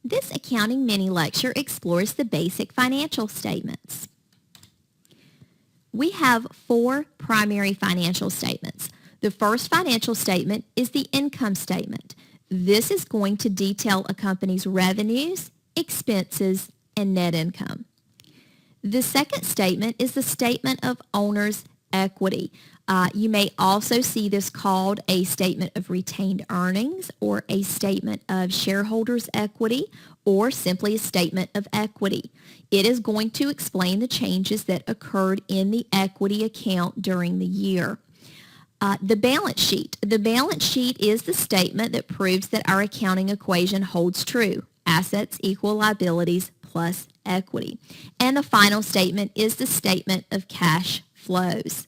This accounting mini lecture explores the basic financial statements. We have 4 primary financial statements. The first financial statement is the income statement. This is going to detail a company's revenues, expenses, and net income. The second statement is the statement of owner's equity. You may also see this called a statement of retained earnings or a statement of shareholders' equity or simply a statement of equity. It is going to explain the changes that occurred in the equity account during the year. The balance sheet. The balance sheet is the statement that proves that our accounting equation holds true. Assets equal liabilities plus equity. And the final statement is the statement of cash flows.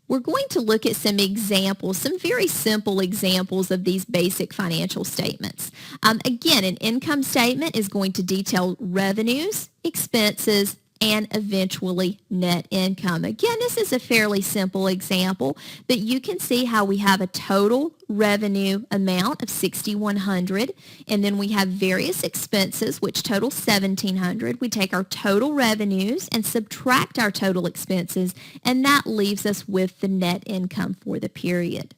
We're going to look at some examples, some very simple examples of these basic financial statements. Again, an income statement is going to detail revenues, expenses, and eventually net income. Again, this is a fairly simple example, but you can see how we have a total revenue amount of $6,100, and then we have various expenses which total $1,700. We take our total revenues and subtract our total expenses, and that leaves us with the net income for the period.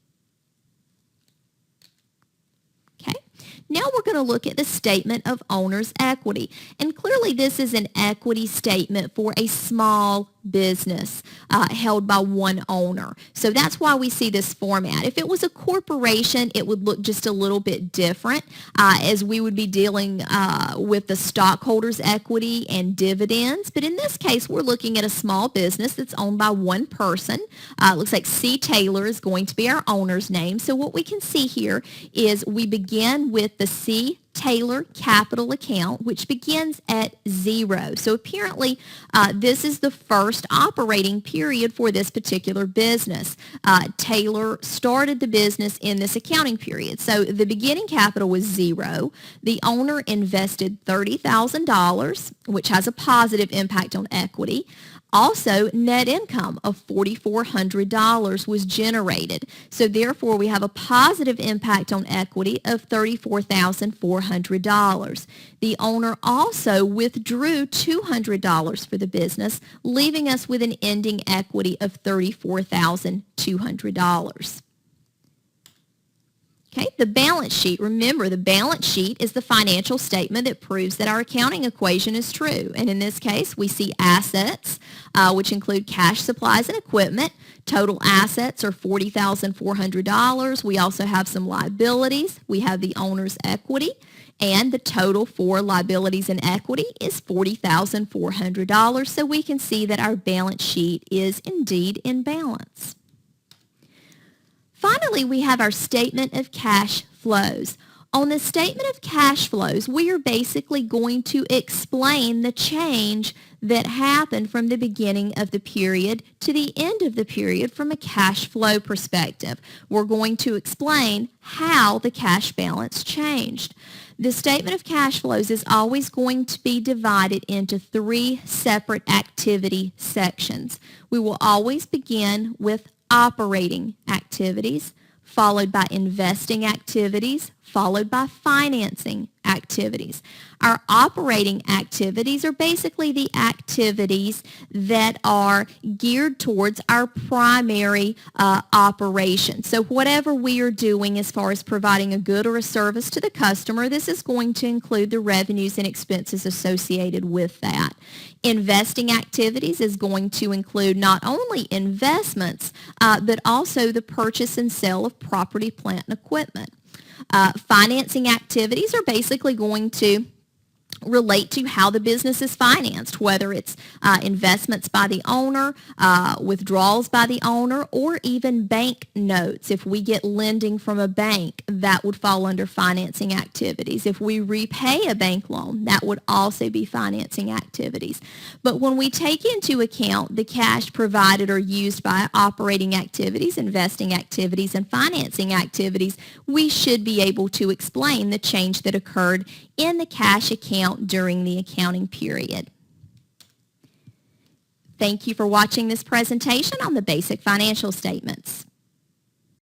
Now we're going to look at the statement of owner's equity. And clearly this is an equity statement for a small business held by one owner. So that's why we see this format. If it was a corporation, it would look just a little bit different as we would be dealing with the stockholders' equity and dividends. But in this case, we're looking at a small business that's owned by one person. It looks like C. Taylor is going to be our owner's name. So what we can see here is we begin with the C. Taylor capital account, which begins at 0. So apparently this is the first operating period for this particular business. Taylor started the business in this accounting period. So the beginning capital was 0. The owner invested $30,000, which has a positive impact on equity. Also, net income of $4,400 was generated. So therefore, we have a positive impact on equity of $34,400. The owner also withdrew $200 for the business, leaving us with an ending equity of $34,200. Okay, the balance sheet. Remember, the balance sheet is the financial statement that proves that our accounting equation is true. And in this case, we see assets, which include cash, supplies, and equipment. Total assets are $40,400. We also have some liabilities. We have the owner's equity. And the total for liabilities and equity is $40,400. So we can see that our balance sheet is indeed in balance. Finally, we have our statement of cash flows. On the statement of cash flows, we are basically going to explain the change that happened from the beginning of the period to the end of the period from a cash flow perspective. We're going to explain how the cash balance changed. The statement of cash flows is always going to be divided into 3 separate activity sections. We will always begin with operating activities, followed by investing activities, followed by financing activities. Our operating activities are basically the activities that are geared towards our primary operation. So whatever we are doing as far as providing a good or a service to the customer, this is going to include the revenues and expenses associated with that. Investing activities is going to include not only investments, but also the purchase and sale of property, plant, and equipment. Financing activities are basically going to relate to how the business is financed, whether it's investments by the owner, withdrawals by the owner, or even bank notes. If we get lending from a bank, that would fall under financing activities. If we repay a bank loan, that would also be financing activities. But when we take into account the cash provided or used by operating activities, investing activities, and financing activities, we should be able to explain the change that occurred in the cash account during the accounting period. Thank you for watching this presentation on the basic financial statements.